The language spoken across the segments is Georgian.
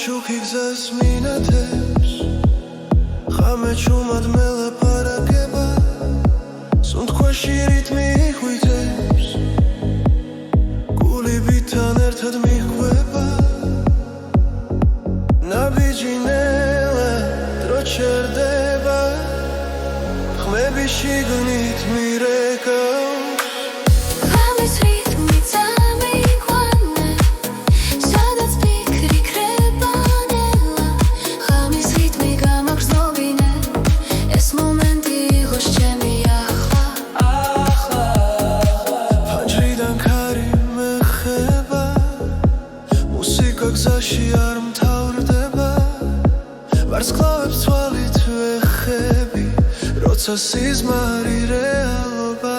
შუქი გზას მინათებს ხამე ჩუმად მელაპარაკება სუნთქვაში რიტმი ხვიტებს გულიბიდან ერთად მიხვება ნაბიჯი ნელა დრო ჩერდება ხმები შიგნით მირეკავს გზაში არ მთავრდება ვარსკვლავებს თვალით ვეხები როცა სიზმარი რეალობა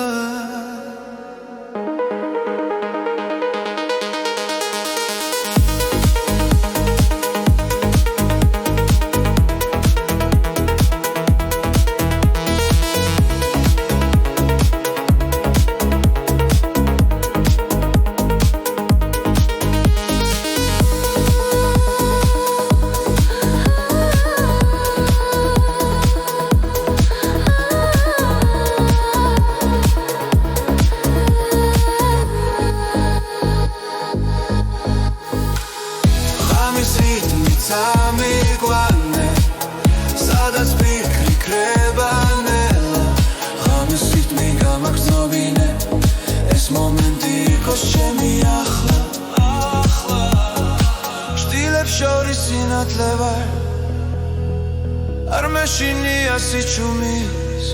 არ მეშინია სიჩუმის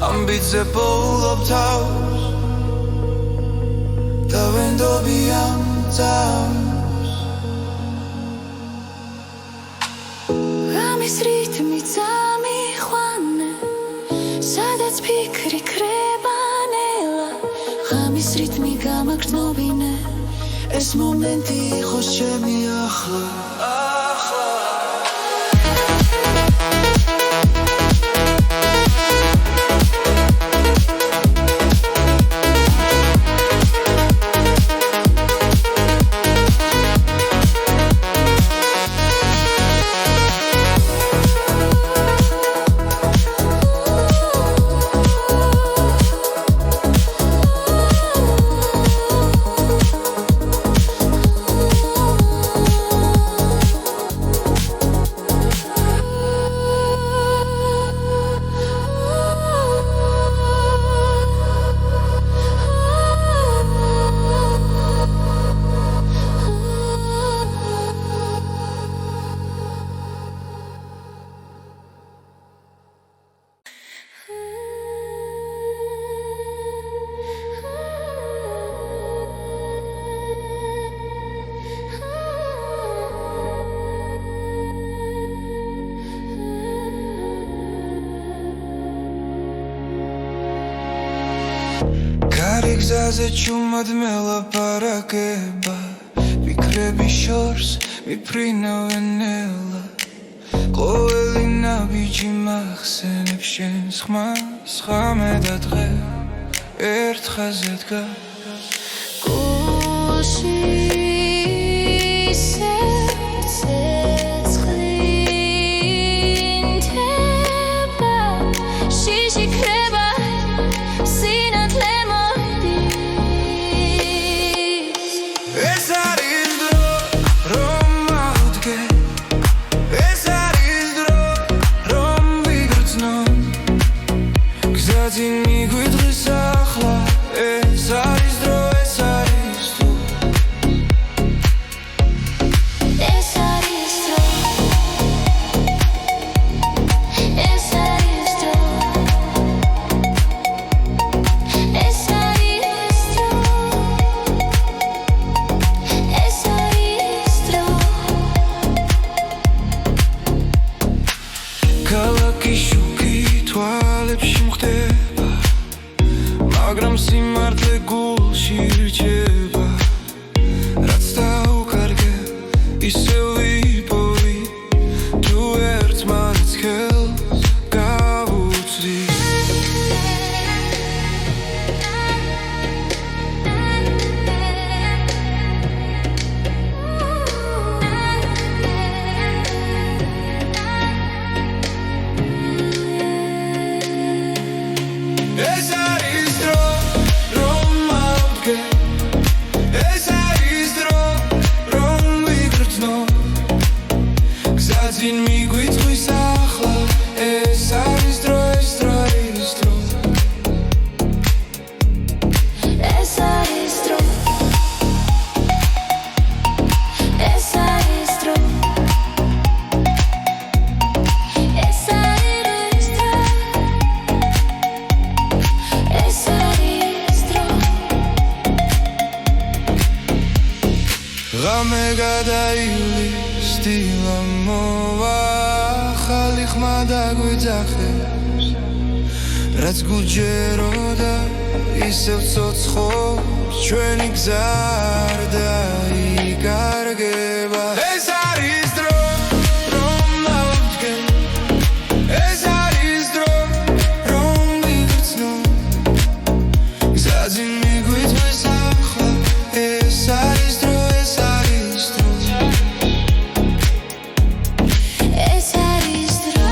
ამბიძე პოულობ თავს და ვენდობი ამ წავს ამის რიტმი წამიყვანე სადაც ფიქრი ქრება ნელა ამის რიტმი გამაგრძნობინე ეს მომენტი იყოს ჩემი ახლა გზაზე ჩუმად მელაპარაკება ფიქრები შორს მიფრინავენ ნელა ყოველი ნაბიჯი მახსენებს შენს ხმას ხამე და დღე ერთ ხაზზე დგას გულში მაგრამ სიმართლე გულში რჩება რაც დაუკარგე ისე ვიპოვი თუ ერთმანეთს ხელს გავუწვი Zadzin migvitqvis ახლა ეს არის დრო ეს დრო ის დრო ეს არის დრო ეს არის დრო ეს არის დრო ეს არის დრო ღამე გადაივლის დილა მოვა ახალი ხმა დაგვიძახებს რაც გუჯეროდა ისევ ცოცხობს ჩვენი გზა არ დაიკარგება ეს არის დრო რომ მოვდგენ ეს არის დრო რომ ვიგრძნო გზაზე მიგვიწვის ახლა ეს არის დრო ეს არის დრო ეს არის დრო ეს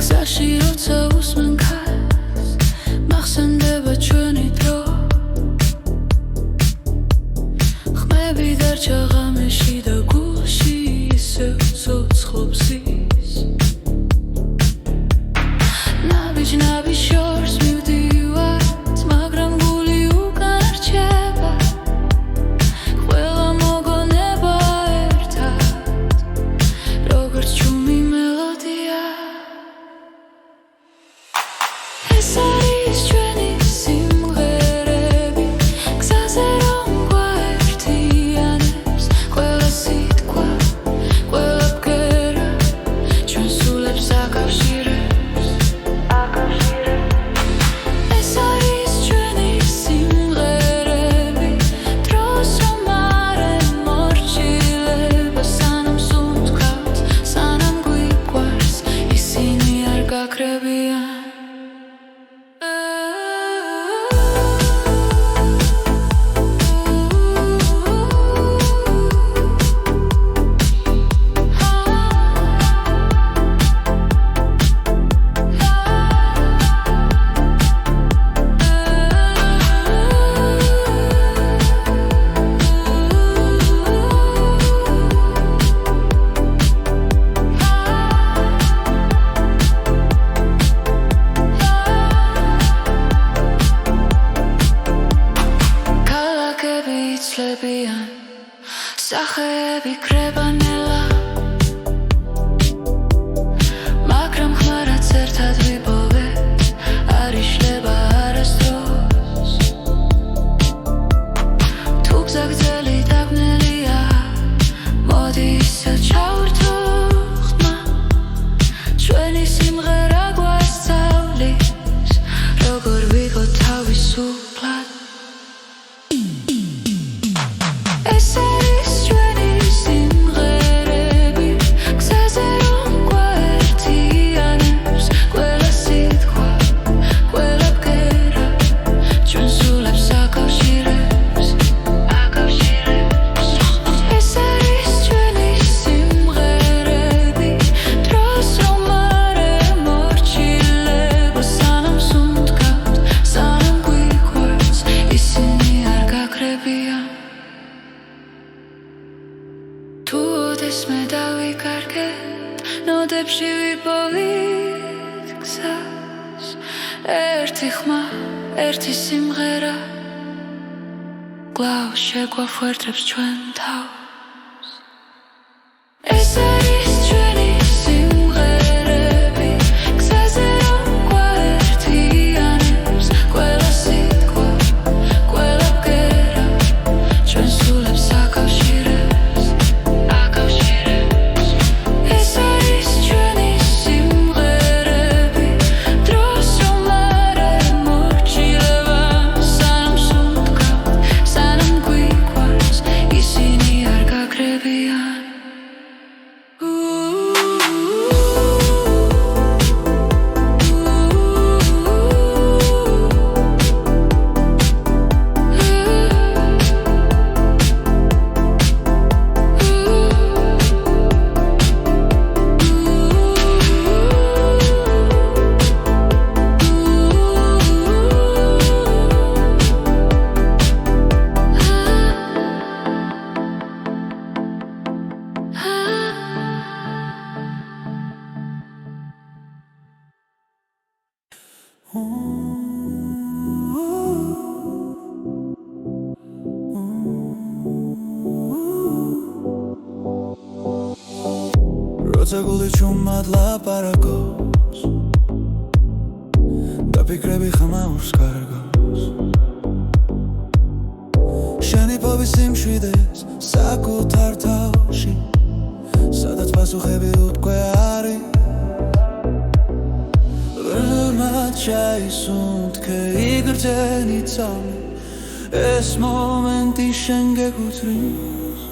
გზაში როცა უსმენ ქარს მახსენდება ჩვენი დრო ხმები დარჩა ღამეში და გულში ისევ ცოცხლობს ის ნაბიჯ შორს მივდივართ მაგრამ გული უკან რჩება ყველა მოგონება ერთად როგორც ჩუმი მელოდია ეს არის ჩვენი სიმღერები გზაზე რომ გვაერთიანებს ყველა სიტყვა ყველა ბგერა ჩვენ სულებს აკავშირებს ეს არის ჩვენი სიმღერები დროს რომ არ ემორჩილება სანამ სუნთქავთ სანამ გვიყვარს ისინი არ გაქრებიან ქალაქები იცლებიან სახეები კრებანელა მაგრამ ხმარაც ერთად ვიპოვეთ არ იშლება არასდროს თუ გზა გრძელი დაბნელია მოდი ისევ ჩავერთო ხმა ჩვენი სიმღერა გვასწავლის როგორ ვიყო თავისუფლად ეს არის ჩვენი სიმღერები გზაზე რომ გვაერთიანებს ყველა სიტყვა ყველა ბგერა ჩვენ სულებს აკავშირებს ეს არის ჩვენი სიმღერები დროს რომ არ ემორჩილება სანამ სუნთქავთ სანამ გვიყვარს ისინი არ გაქრებიან თუ ოდესმე დავიკარგეთ ნოდებში ვიპოვით გზას ერთი ხმა ერთი სიმღერა კვლავ შეგვაფუერდებს ჩვენ თავს ეს არის ჩვენი სიმღერები გზაზე რომ გვაერთიანებს ყველა სიტყვა ყველა ბგერა ჩვენ სულებს აკავშირებს ეს არის ჩვენი სიმღერები დროს რომ არ ემორჩილება სანამ სუნთქავთ სანამ გვი როცა გული ჩუმად ლაპარაკობს და ფიქრები ხმაურს კარგავს შენი ფობის სიმშვიდეს საკუთარ თავში სადაც პასუხები უთქვე არის ველმად ჩაისუნთქე იგრძენი წამი ეს მომენტი შენ გეკუთვნის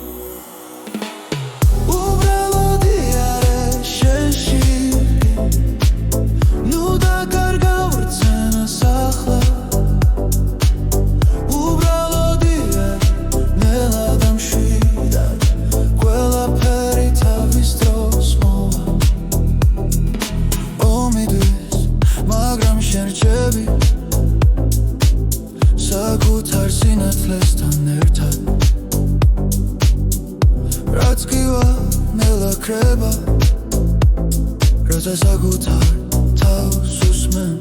უბრალოდი არის შენში ნუ დაკარგავ რწმენას ახლა უბრალოდი არის ნელა და მშვიდად ყველაფერი თავის დროს მოვა ომიდვის მაგრამ შენ რჩები საკუთარ სინათლესთან ერთად რაც გივა ნელა ქრება როცა საკუთარ თავს უსმენ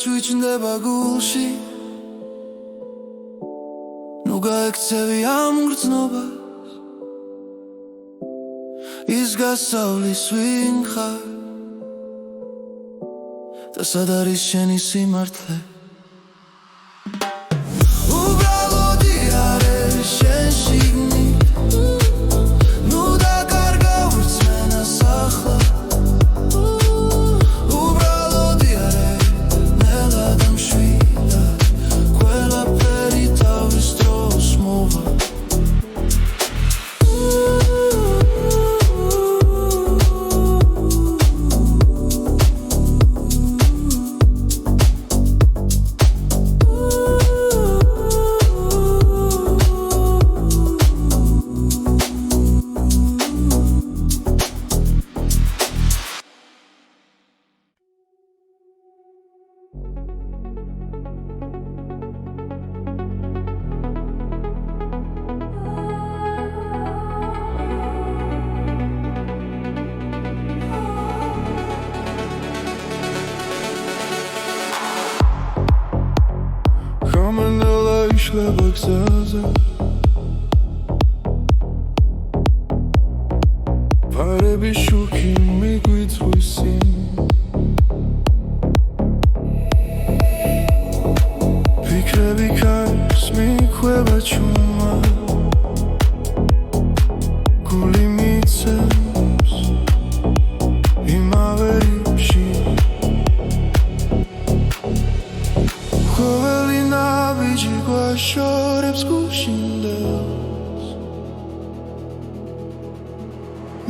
ჩუჩნდება გულში ნუ გაექცევი ამ გრძნობას ის გასავლის ვინ ხარ და სად არის შენი სიმართლე უბრალოდი არის შენ შიგნით ნუ დაკარგავ რწმენას ახლა იშლება გზაზე ფარები შუქი მიგვიწვის ფიქრები ქარს მიქვება ჩუმა გული მიცემს იმავე რიფში ყოველი ნაბიჯი გვაშორებს გუშინდელს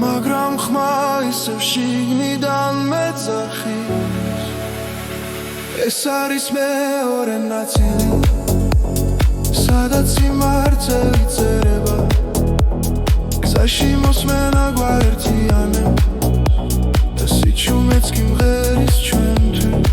მაგრამ ხმა ისევ შიგნიდან მეძახის ეს არის მეორე ნაწილი სადაც სიმართლე წერება გზაში მოსმენა გვაერთიანებს და სიჩუმეც კი მღერის ჩვენთვის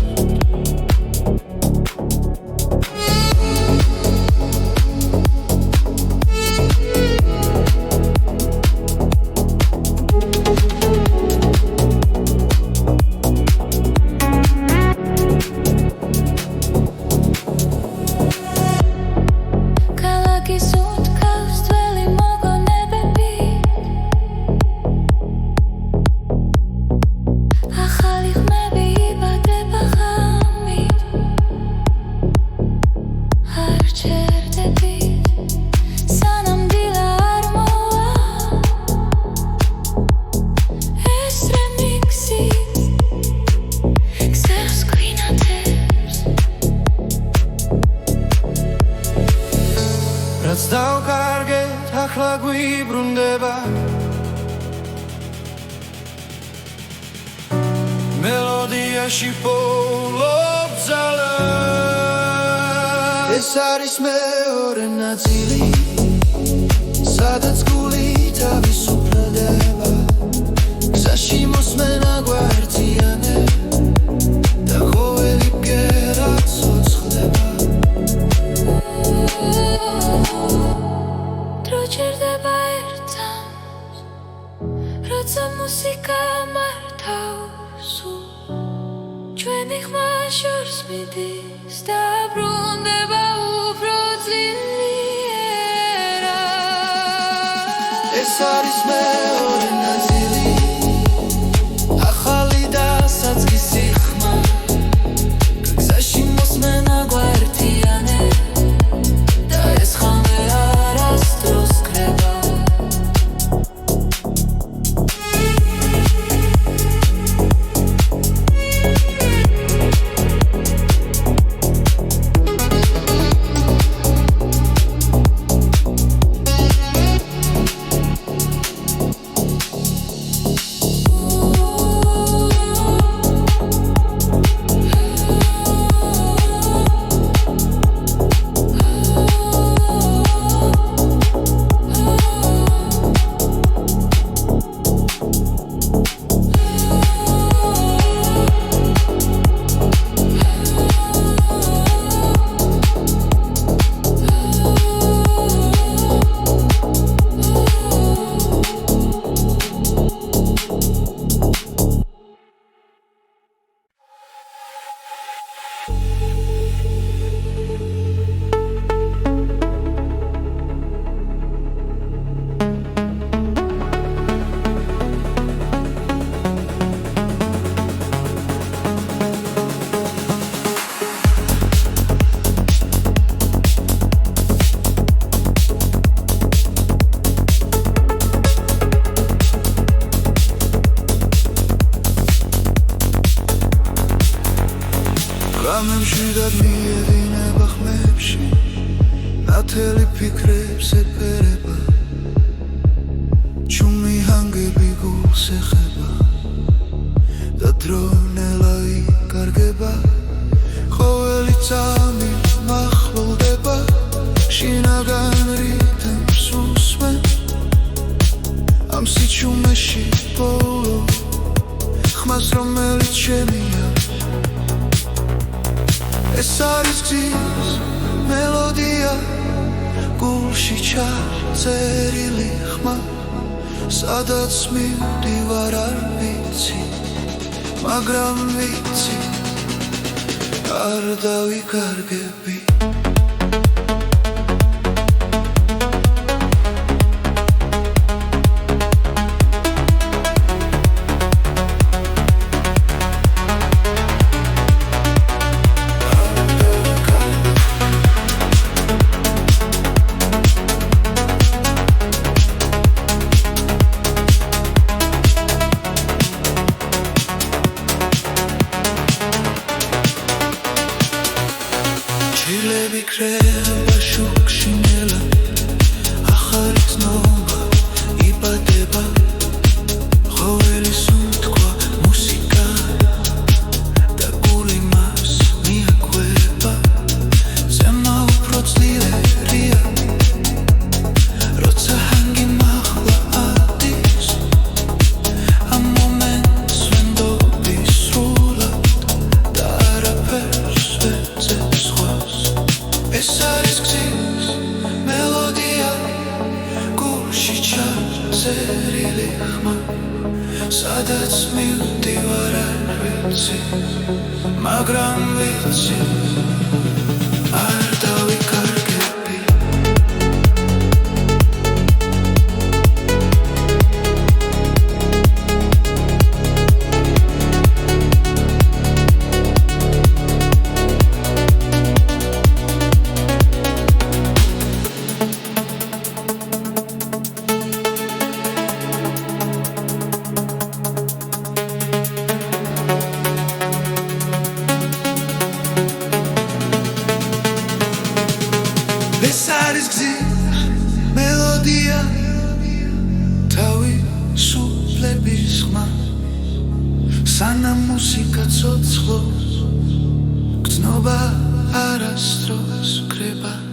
რაც დავკარგეთ ახლა გვიბრუნდება მელოდია ჭრაში პოულობ ძალა ეს არის მეორე ნაწილი სადაც გული თავის უფლდება გზაში მოსმენა გვაერთიანე და ყოველი ბგერა ცოცხლდება დრო ჭირდება ერთად როცა მუსიკა მართავს ჩვენი ხმა შორს მიდის და ბრუნდება უფრო ძლიერად ეს არის მეორე ნაწილი ახალი და საწყისი ხმა გზაში მოსმენა გვაერთიანე და ეს ხამე არასდროს ქრება გამემშვიდად მიედინება ხმებში ნათელი ფიქრებს ეფერება ჩუმი ჰანგები გულს ეხება და დრო ნელა იკარგება ყოველი წამი მახლოვდება შინაგან რითმს უსმენ ამ სიჩუმეში პოულო ხმას რომელიც შემია ეს არის გზის მელოდია გულში ჩაწერილი ხმა სადაც მივდივარ არ ვიცი მაგრამ ვიცი არ დავიკარგები ჩილები ქრება შუქში ნელა ახალი ცნობა იბადება ყოველი სუნთქვა მუსიკა და გული მას მიაკვება ზემა უფრო ძლიერია როცა ჰანგი მაღლა ადის ამ მომენტს ვენდობი სრულად და არაფერს ვეძებ სხვას ეს არის გზის მელოდია გულში ჩაწერილი ხმა სადაც მივდივარ არ ვიცი მაგრამ ვიცი არ დავიკარგები Sana muzika coclos Gdznoba arastros kreba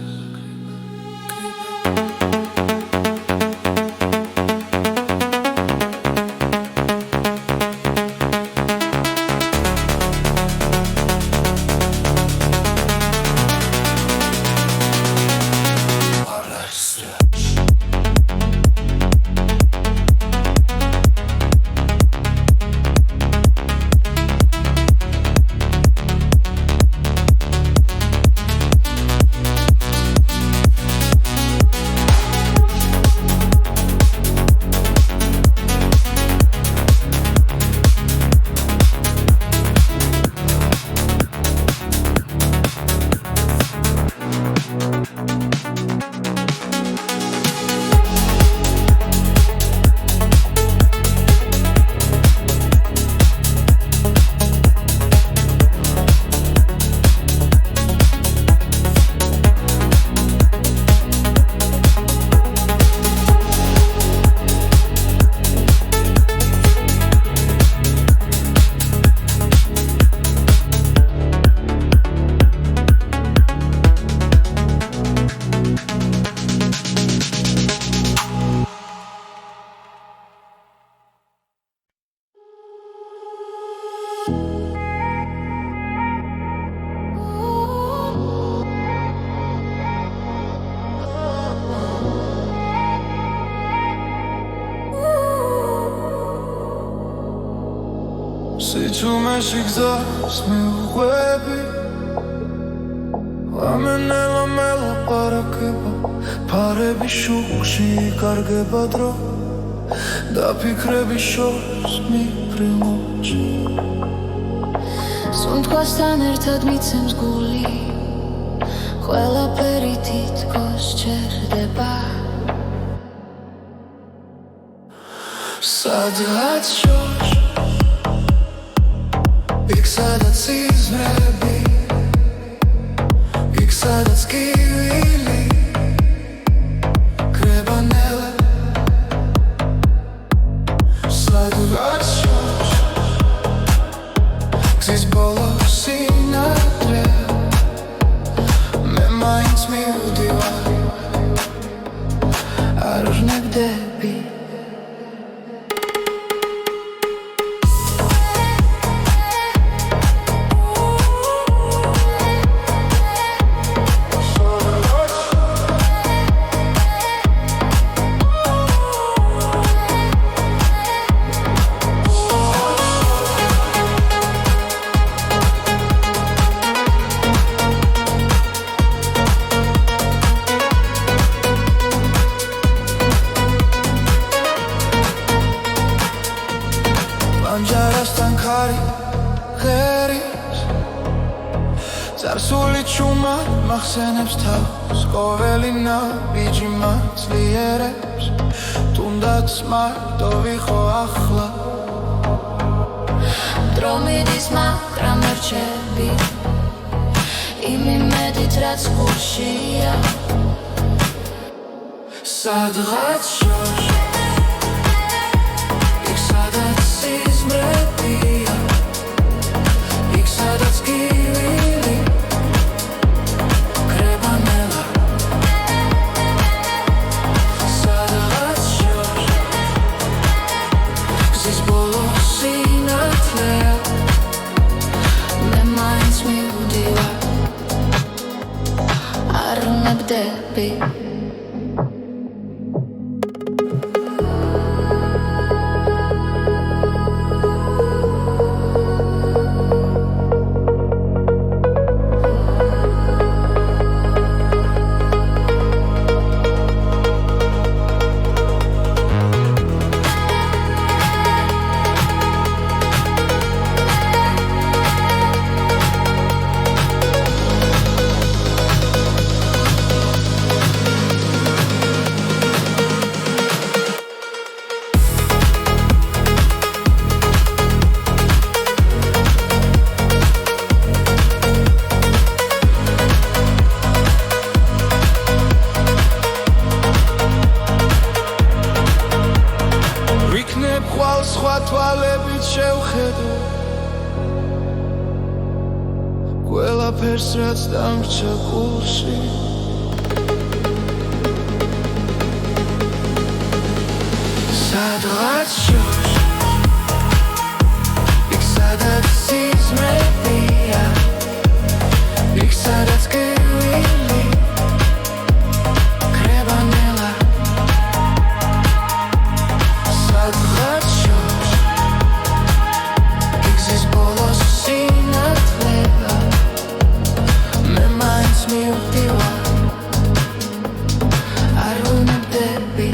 Სიცუმეში გზას მიუყვები ლამენელა მელაპარაკება ფარები შუქში იკარგება დრო დაფიქრების შორს მიფრინვში სუნთქვასთან ერთად მიცემს გული ყველაფერი თითქოს ჩერდება სადღაც შორს იქ სადაც იზრები იქ სადაც კივილი კრებანელა სადღაც შორს გზის ბოლოს სინათლე მე მაინც მივდივარ არ ვნებდები Anjarastan kari gheris Zarsuli chuma maxenebs tavs Qoveli nabiji matzlierebs Tundats marto vikho akhla დრომიდის მაგრამ რჩები იმედით რაც გულშია სადღაც შორს იქ სადაც სიზმრებია იქ სადაც კივილი კრებანელა სადღაც შორს გზის ბოლოს სინათლეა მე მაინც მივდივარ არ ვნებდები სხვა თვალებით შევხედო ყველაფერს რაც დამრჩა გულში სადღაც შორს იქ სადაც სიზმრებია იქ სადაც გევილი კრებანელა სადღაც შორს იქ ზის ბოლოს სინათლება მე მაინც მივდივარ არ ვუნდები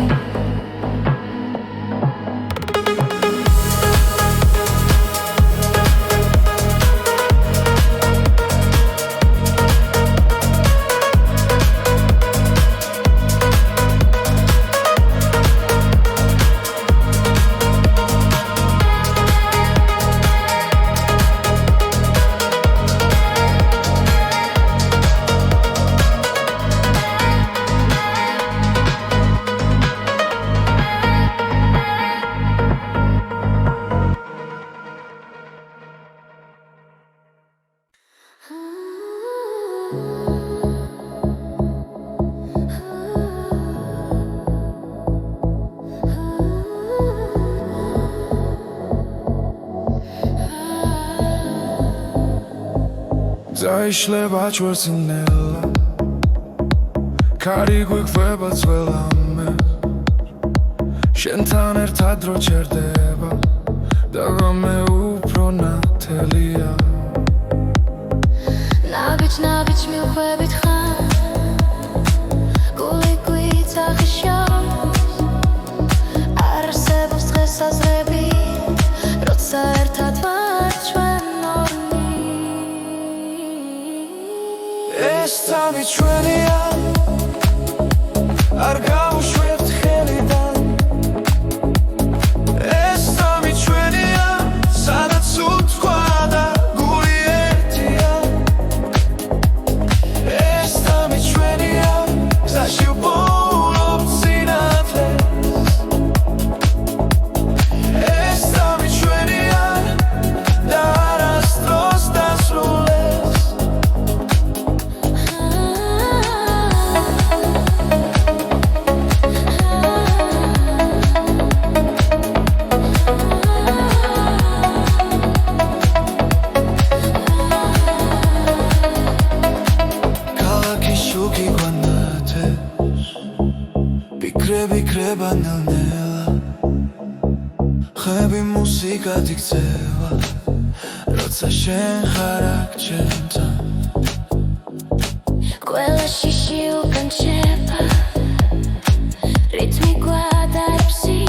Zaişleba çvörsinella Kari guiqveba cvelame Shentan ertad ro çerdeba Da game upro natelia ნაბიჯ მივხვებით ხარ გული გვიწახიშავს არ არსებობს დღესაზრები როცა ერთად ვარ ჩვენ ორნი ეს სამი ჩვენია არ გავუშვებთ ხელიდან ეს სამი ჩვენია სადაც უთქვა და გული ერთია ეს სამი ჩვენია გზაში ვბოლობთ სინათლეს ეს სამი ჩვენია და არასდროს დასრულდეს Շուկի գոնաթես Բիկրեբի կրեբանելնելա Խեբի մուսիկա դիքցևա Ռոցա շեն խարակ չենտան ყველა შიში უკანჩება რითმი გვადარბსი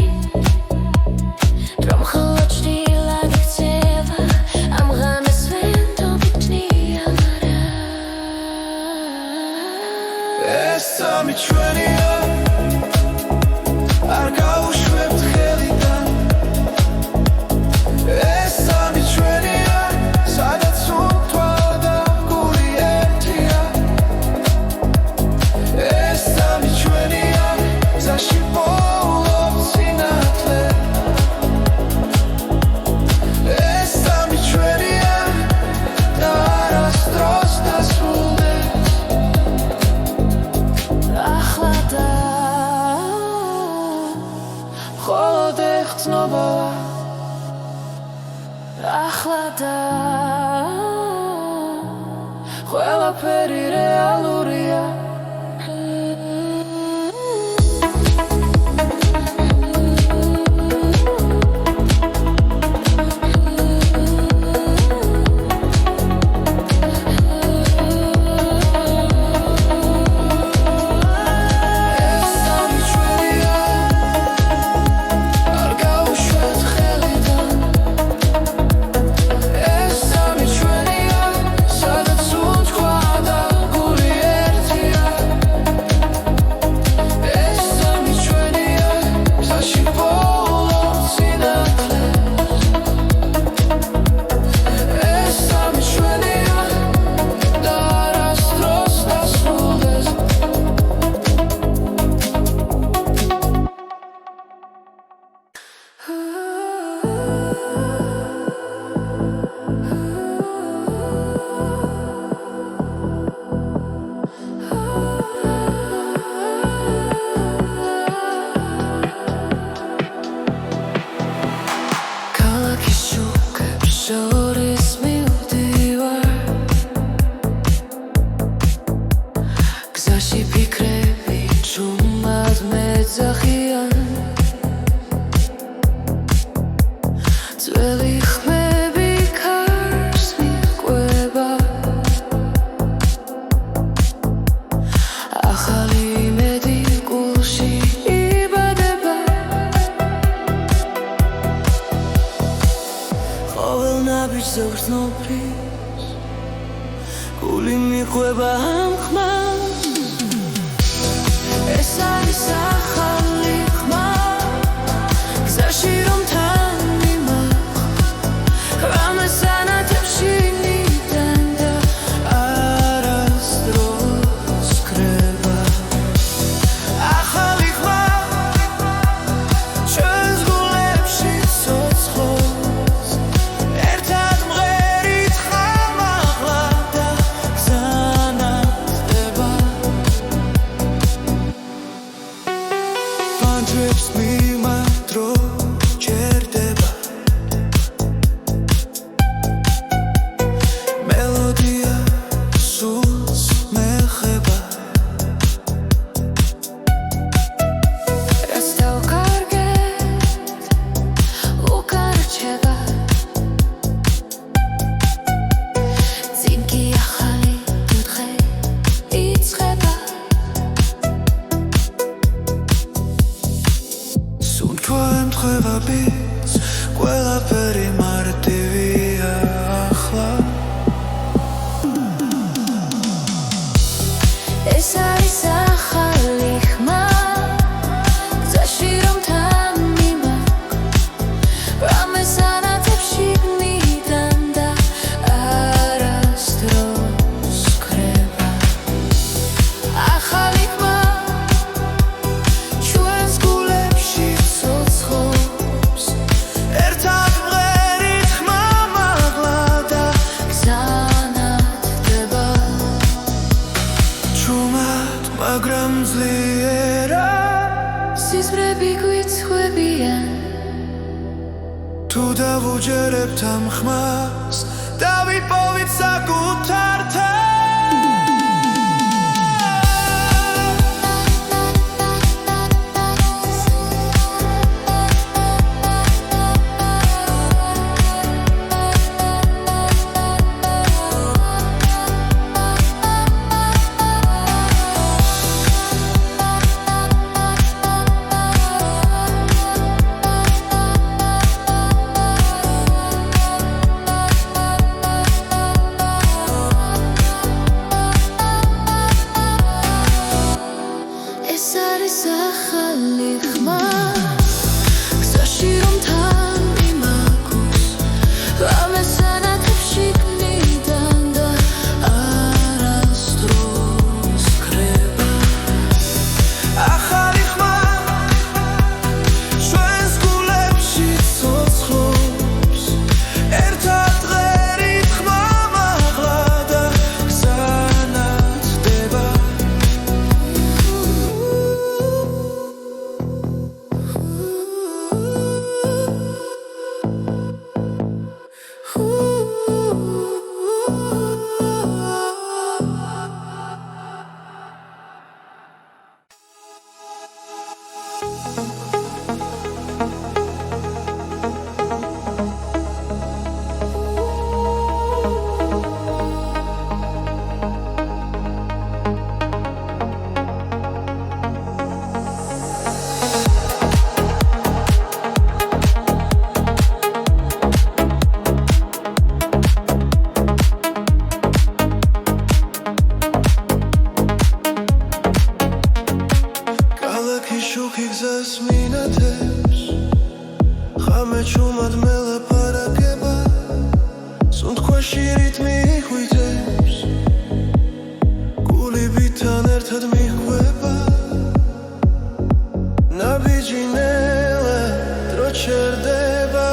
რომ ხოლო ჭრილად იქცევა ამ ღამეს ვენდობი ჭნია მარა ეს სამი ჩვენია არ გავუშვებთ ხელიდან ეს სამი ჩვენია სადაც უთქვა და გული ერთია ეს სამი ჩვენია გზაში ვბოლობთ სინათლეს ეს სამი ჩვენია და არასდროს დასრულდეს ახლა და მხოლოდ ეხცნობა ახლა და ყველაფერი რეალურია ეს სამი ჩვენია არ გავუშვებთ ხელიდან ეს სამი ჩვენია სადაც უთქვა და გული ერთია თავზე ვრძნობის გული მიყვება ამ ხმას ეს არის ახალი ხმა გზაში რომ თან მიმახვ რამეს ანათებში ნიდან და არასდროს კრება ახალი ხმა ჩვენს გულებში ცოცხლობს ერთად მღერით ხმამაღლა და გზანათდება ფანჯრებს მიმართრო ჯერდება მელოდია სულს მეხება რაც დავკარგეთ უკარჩება წინ კი ახალი დღე იწყება სუნთქვა ემთხვევა ბის ყველაფერი მარტივია ახლა ეს არის ახალი ხმა გზაში რომ თან მიმახვ რამეს ანათებში ვნიდან და არასდროს კრება ახალი ხმა ჩვენს გულებში ცოცხლობს ერთად მღერით ხმამაღლა და გზანათდება ჩუმად მაგრამ ძლიერა სიზმრები გვიცხვებიან თუ დავუჯერებთ ამ ხმას დავიპოვით საკუთარ ეს არის ახალი ხმა გზაში რომ თან მიმაგვს რამეს ანათებში ვნიდან და არასდროს კრება ახალი ხმა ჩვენს გულებში ცოცხლობს ერთად მღერით ხმამაღლა და გზანათდება ქალაქის შუქი გზას მინათებს ხამე ჩუმად მელაპარაკება სუნთქვაში რიტმი ხვიტებს გულიბიდან ერთად მიჰყვება ნაბიჯი ნელა დრო ჩერდება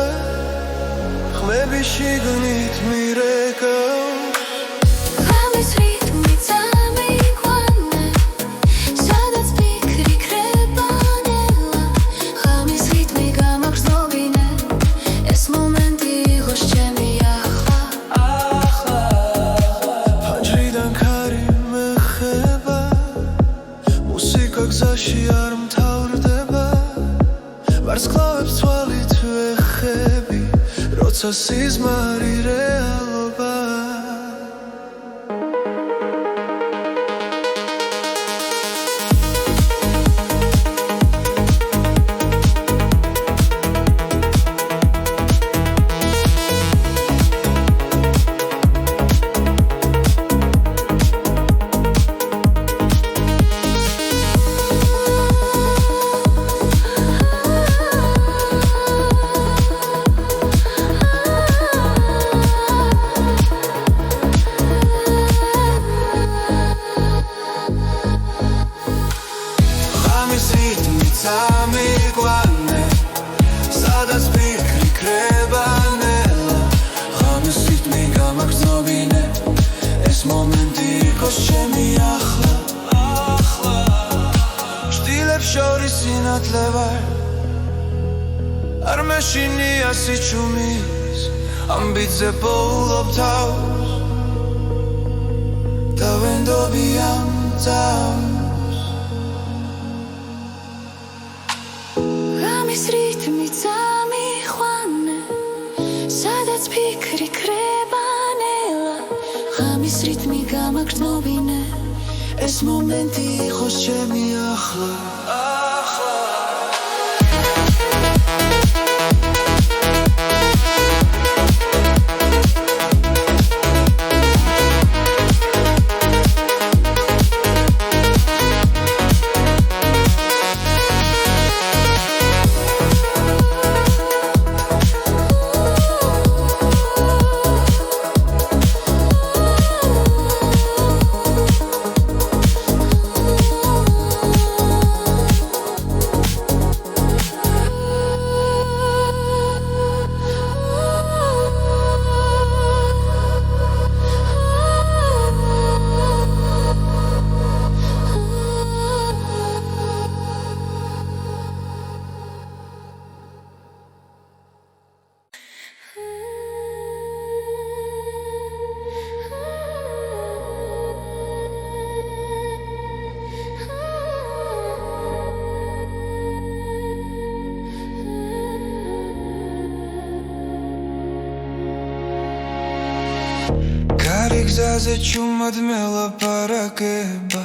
ხმები შიგნით მირეკავს ღამის რიტმი წამიყვანე სადაც ფიქრი ქრება ნელა ღამის რიტმი გამაგრძნობინე ეს მომენტი იყოს ჩემი ახლა ფანჯრიდან ქარი მეხება მუსიკა გზაში არ მთავრდება ვარსკვლავებს თვალით ვეხები როცა სიზმარი რეალობა მეშინია სიჩუმის ამბიძე პოულობ თავს და ვენდობი ამ წავს ღამის რითმი წამიყვანე სადაც ფიქრი ქრება ნელა ღამის რითმი გამაგრძნობინე ეს მომენტი იყოს ჩემი ახლა გზაზე ჩუმად მელაპარაკება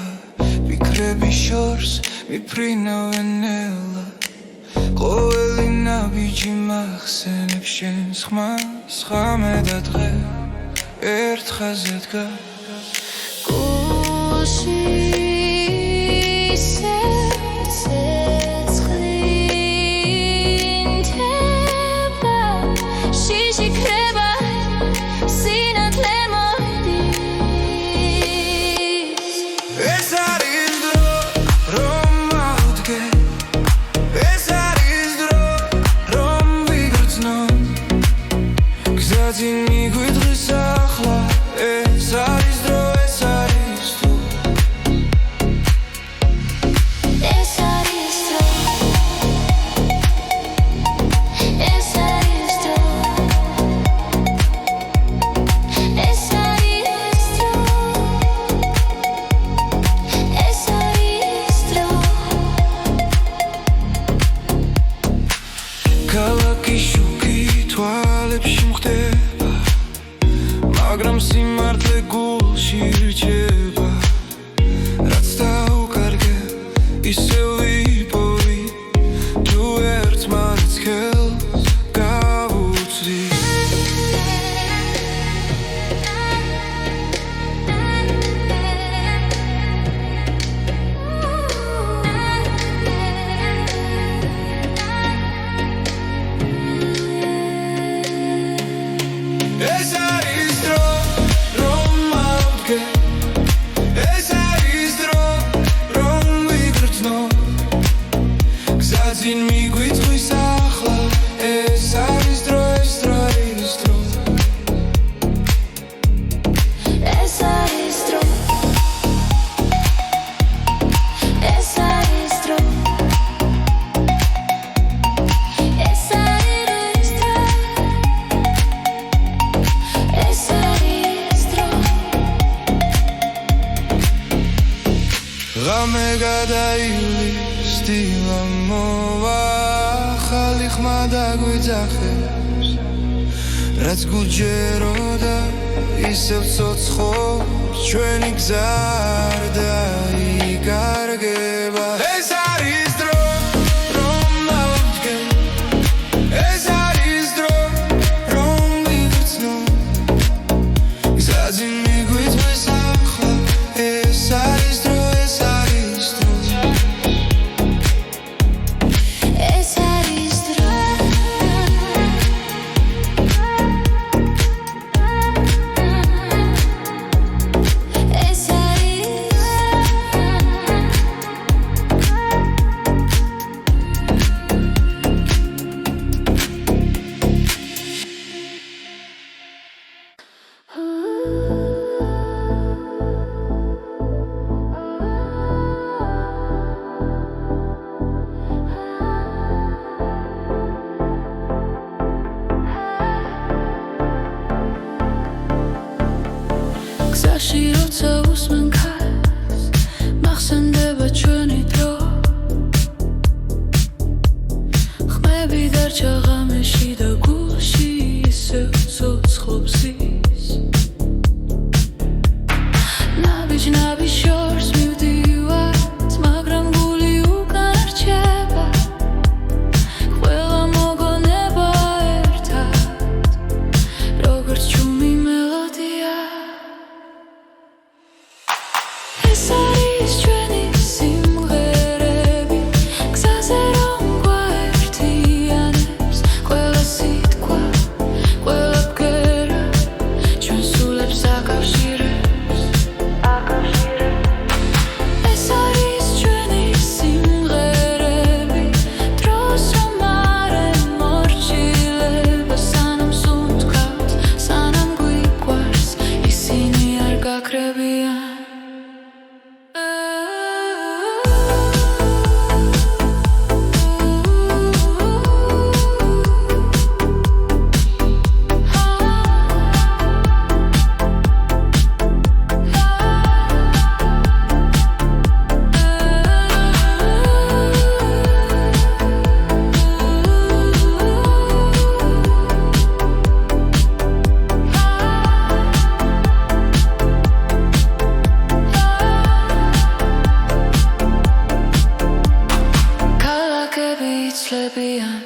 ფიქრები შორს მიფრინავენელა ყოველი ნაბიჯი მახსენებს შენს ხმას ხამე და დღე ერთ ხაზზე დგას გულში ცეცხლინთება შიში ქრება სინათლე მაგრამ სიმართლე გულში რჩება რაც დაუკარგე ისევ ვიპოვი თუ ერთმანეთს ხელს გავუწვი Zin მიგვიწვის ახლა ეს არის დრო ეს დრო ის დრო ეს არის დრო ეს არის დრო ეს არის დრო ეს არის დრო ღამე გადაივლის დილა ახალი ხმა დაგვიძახებს რაც გუჯეროდა ისევ ცოცხობს ჩვენი გზა არ დაიკარგება ეს არის დრო რომ მოვდგე ეს არის დრო რომ ვიგრძნო გზაზე მიგვიწვის ახლა ეს არის დრო ეს არის დრო დღეები დარჩა ღამეში და გულში ისევ ცოცხლობს ის ნაბიჯ შორს მივდივართ მაგრამ გული უკან რჩება ყველა მოგონება ერთად როგორც ჩუმი მელოდია ეს არის ჩვენი სიმღერები გზაზე რომ გვაერთიანებს ყველა სიტყვა ყველა ბგერა ჩვენ სულებს აკავშირებს ეს არის ჩვენი სიმღერები დროს რომ არ ემორჩილება სანამ სუნთქავთ სანამ გვიყვარს ისინი არ გაქრებიან იცლებიან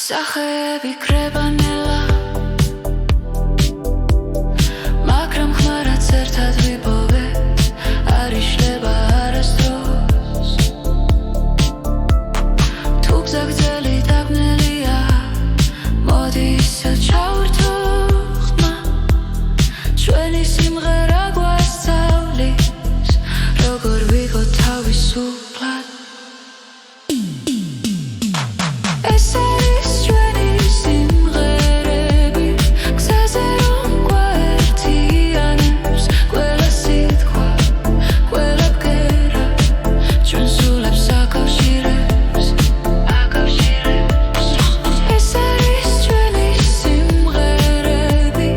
სახეები კრებანელა მაგრამ ხმარაც ერთად ვიპოვეთ არ იშლება არასდროს თუ გზა გრძელი დაბნელია მოდი ისევ ჩავერთო ხმა ჩვენი სიმღერა გვასწავლის როგორ ვიყო თავისუფლად ეს არის ჩვენი სიმღერები გზაზე რომ გვაერთიანებს ყველა სიტყვა ყველა ბგერა ჩვენ სულებს აკავშირებს ეს არის ჩვენი სიმღერები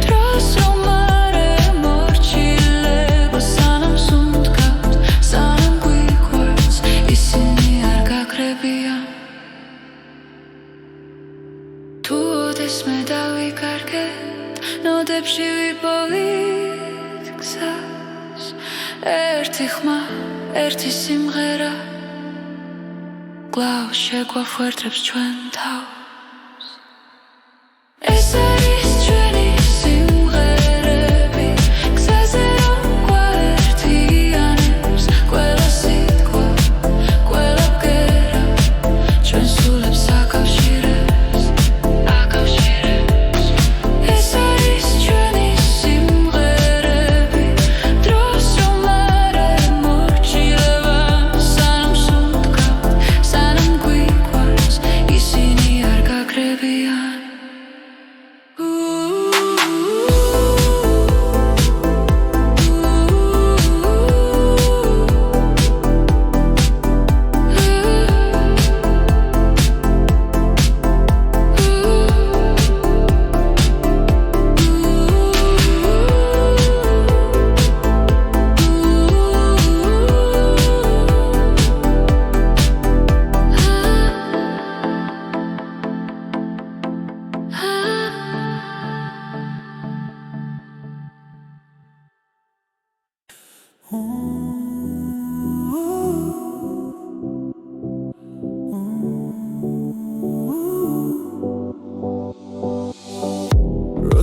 დროს რომ არ ემორჩილება სანამ სუნთქავთ სანამ გვიყვარს ისინი არ გაქრებიან თუ ოდესმე დავიკარგეთ ნოდებში ვიპოვით გზას ერთი ხმა ერთი სიმღერა კვლავ შეგვახვერდებს ჩვენ თავს ეს არის ჩვენი სიმღერები გზაზე რომ გვაერთიანებს ყველა სიტყვა ყველა ბგერა ჩვენ სულებს აკავშირებს ეს არის ჩვენი სიმღერები დროს რომ არ ემორჩილება სანამ სუნთქავთ სანამ გვიყვარს ისინი არ გაქრებიან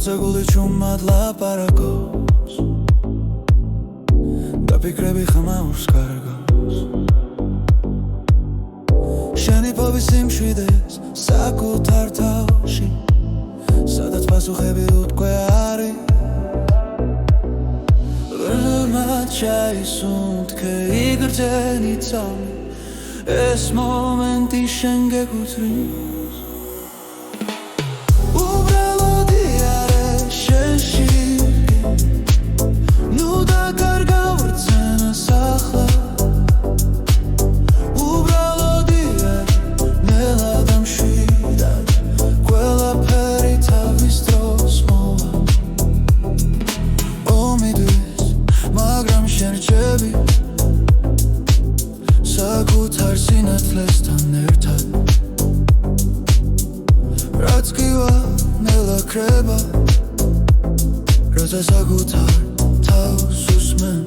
როცა გული ჩუმად ლაპარაკობს და ფიქრები ხმაურს კარგავს შენი ფობის სიმშვიდეს საკუთარ თავში სადაც პასუხები უთქვე არის რამაც ჩაისუნთქე იგრძენი წამი ეს მომენტი შენ გეკუთვნის საკუთარ სინათლესთან ერთად მიფიქრება როცა საკუთარ თავს უსმენ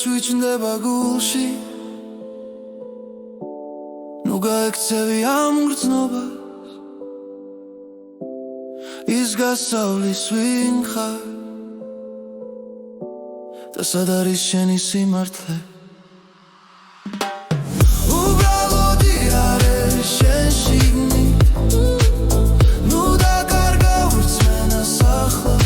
ჩვიჩნდება გულში ნუ გაექცევი ამ გრძნობას ის გასავლის ვინ ხარ და სად არის შენი სიმართლე უბრალოდი არის შენ შიგნით ნუ დაკარგავ რწმენას ახლა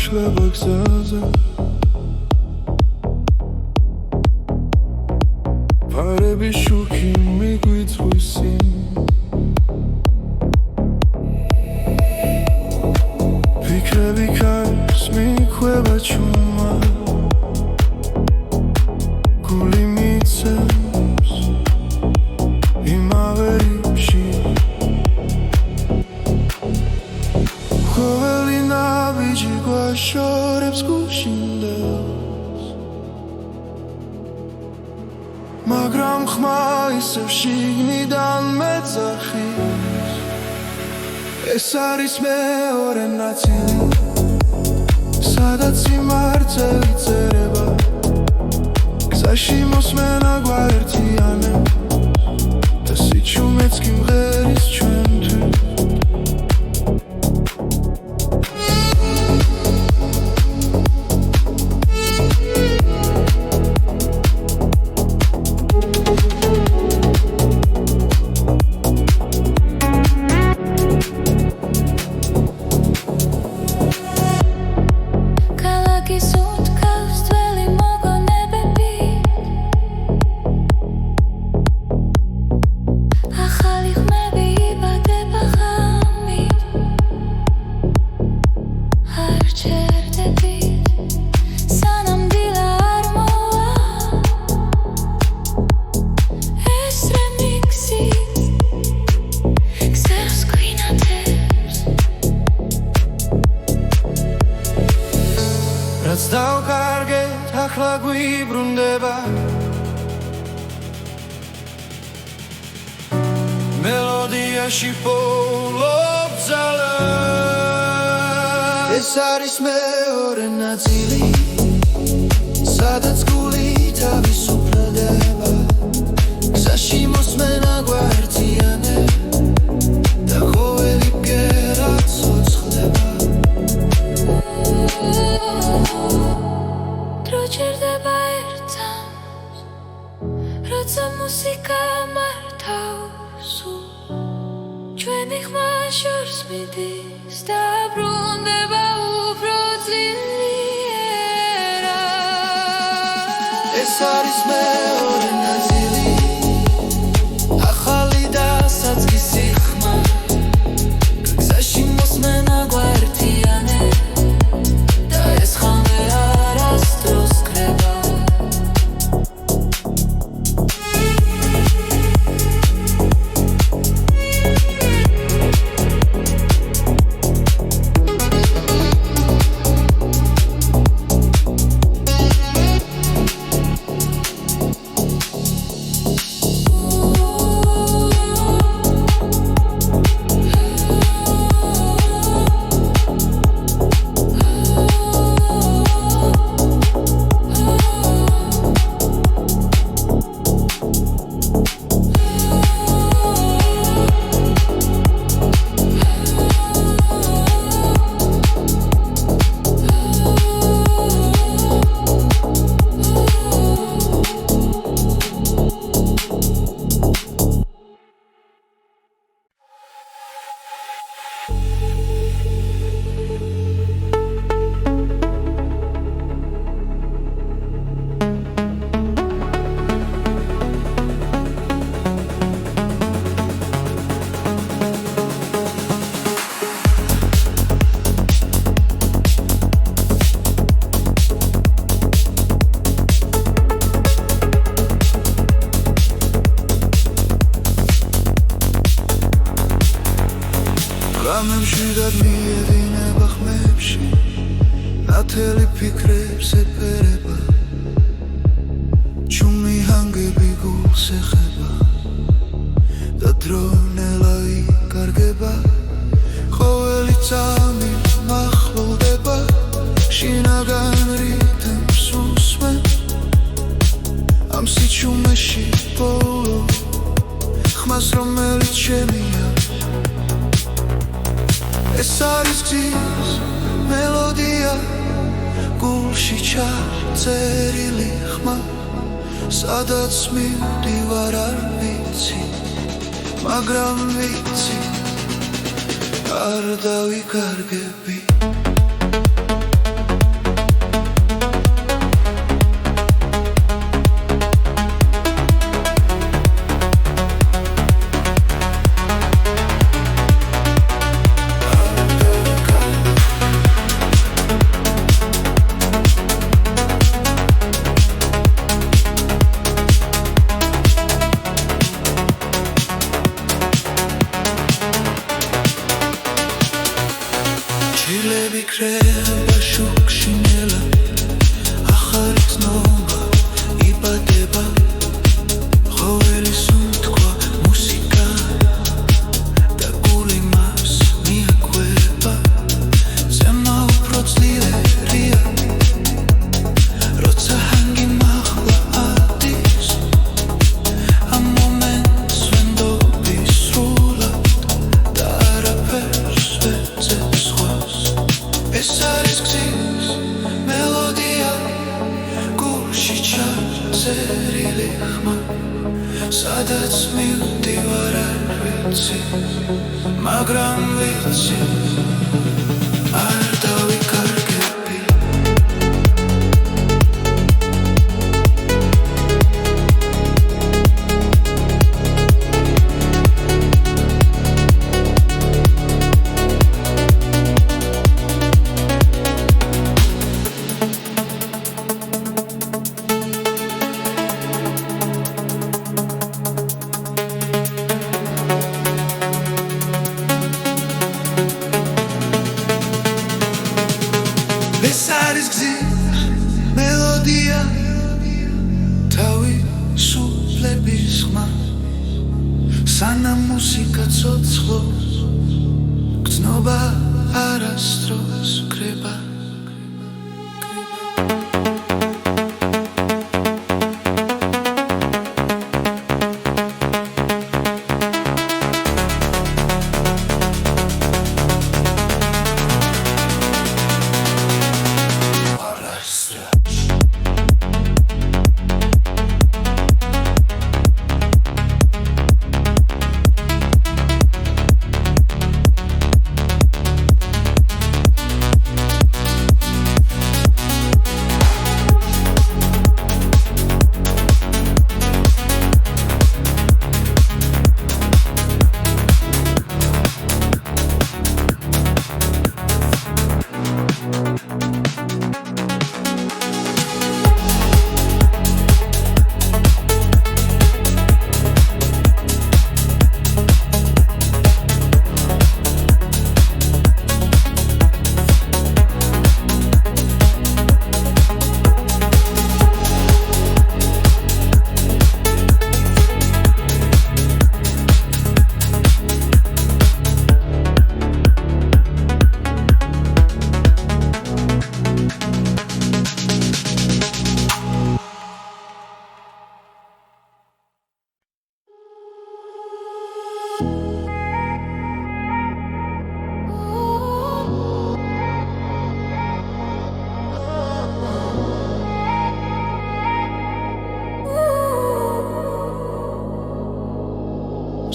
იშლება გზაზე ფარები შუქი მიგვიწვისინ ფიქრები კარს მიქვება ჩუმა გული მიცემს იმავე რიფში ყოველი ნაბიჯი გვაშორებს გუშინდელს მაგრამ ხმა ისევ შიგნიდან მეძახის ეს არის მეორე ნაწილი სადაც სიმართლე იწერება გზაში მოსმენა გვაერთიანებს და სიჩუმეც კი მღერის ჩვენთვის რაც დავკარგეთ ახლა გვიბრუნდება მელოდიაში პოულობ ძალას ეს არის მეორე ნაწილი სადაც გული თავისუფლდება გზაში მოსმენა გვაერთიანებს და ყოველი ბგერა ცოცხლდება დროჩერდება ერთად როცა მუსიკა მართავს ჩვენი ხმა შორს მიდის და ბრუნდება უფრო ძლიერად ეს არის მეორე ნაწილი ახალი და საწყისი ხმა გზაში მოსმენა გვაერთიანებს და ეს ხმა არასდროს კრება მშვიდად მიედინება ხმებში ნათელი ფიქრებს ეფერება ჩუმი ჰანგები გულს ეხება და დრონელა იკარგება ყოველი წამი მახლოვდება შინაგან რიტმს უსმენ ამ სიჩუმეში ბოლო ხმას რომელიც შემია ეს არის გზის მელოდია გულში ჩაწერილი ხმა სადაც მივდივარ არ ვიცი მაგრამ ვიცი არ დავიკარგები ჩილები კრება შუქში ნელა ახალი ცნობა იბადება ყოველი სუნთქვა მუსიკა და გული მას მიაკვება ზემა უფრო ძლიერია როცა ჰანგი მაღლა ადის ამ მომენტს ვენდობი სრულად და არაფერს ვეძებს სხვას ეს არის გზის მელოდია გულში ჩაწერილი ხმა სადაც მივდივარ არ ვიცი მაგრამ ვიცი არ დავიკარგები ეს არის გზის მელოდია თავისუფლების ხმა სანამ მუსიკა ცოცხლობს გრძნობა არასდროს კრება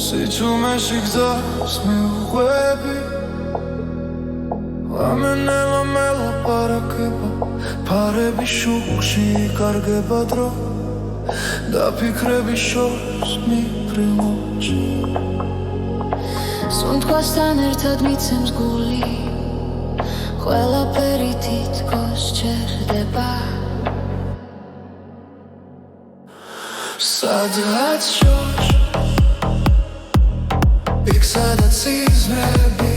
სიჩუმეში გზას მივყვები ლამენელა მელაპარაკება ფარები შუქში იკარგება დრო და ფიქრები შორს მიფრინოჩი სუნთქვასთან ერთად მიცემს გული ყველაფერი თითქოს ჩერდება სადღაც შორს იქ სადაც სიზმრები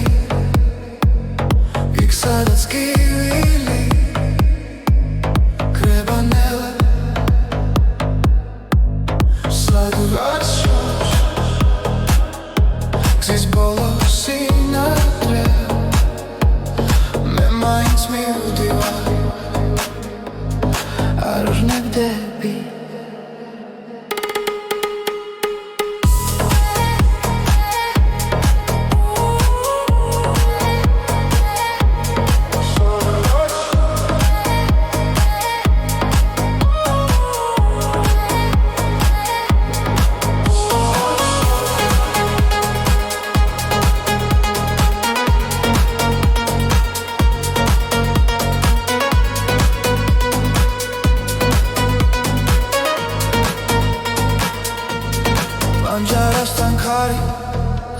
სიყვარი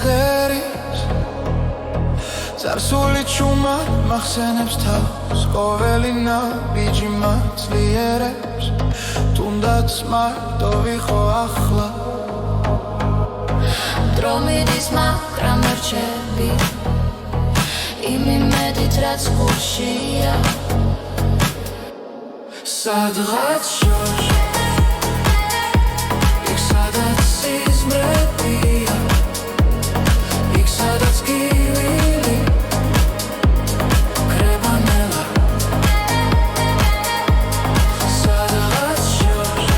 ღერის წარსული ჩუმა მახსენებს თავს ყოველი ნაბიჯი მაძლიერებს თუნდაც მარტო ვიყო ახლა დრო მიდის მაგრამ არ რჩები იმ იმედით რაც გულშია სადღაც შორს იქ სადაც სიზმრებია იქ სადაც გივილი კრება ნელა სადღაც შორს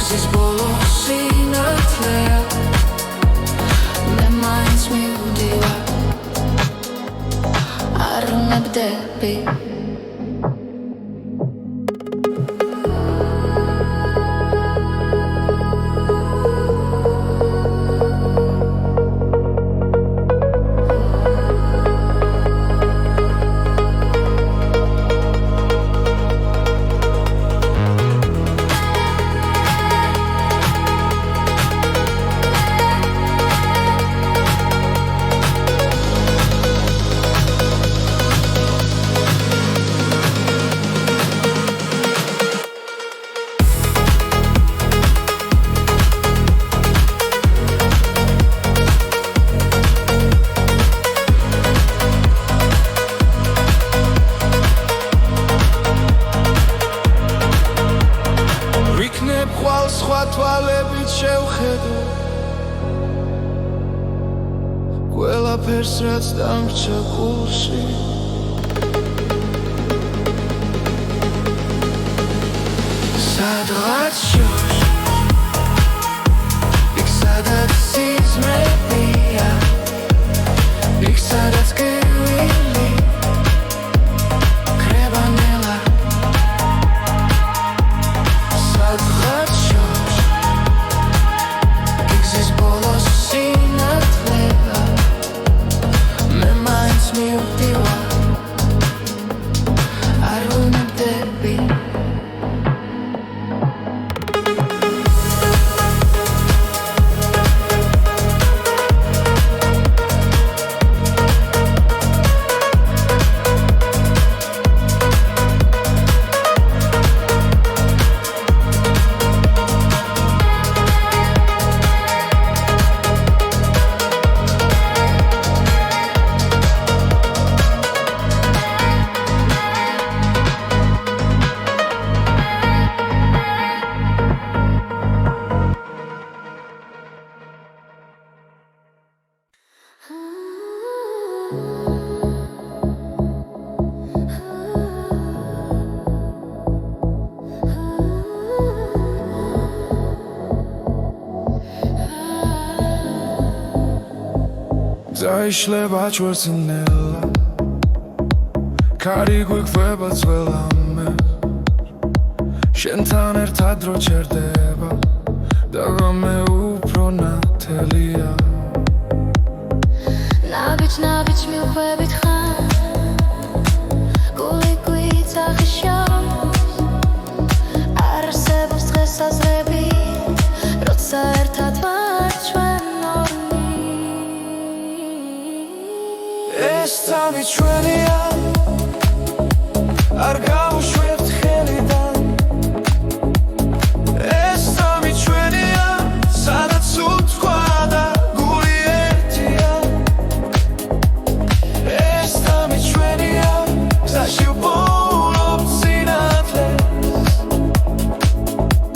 გზის ბოლო სინათლეა მე მაინც მივდივარ არ ნებდები სხვა თვალებით შევხედო ყველაფერს რაც დამრჩა გულში სადღაც შორს იქ სადაც სიზმრებია იქ სადაც გივილი კრება ნელა სადღაც დაიშლება ჩვენს ნელა კარი გვიკვება ძველამე შენთან ერთად დრო ჩერდება და ღამე უფრო ნათელია ნაბიჯ მივხვებით ხარ გული გვიცახიშავს არ არსებობს დღესაზრები როცა ერთად ვარ ჩვენ ეს სამი ჩვენია არ გავუშვ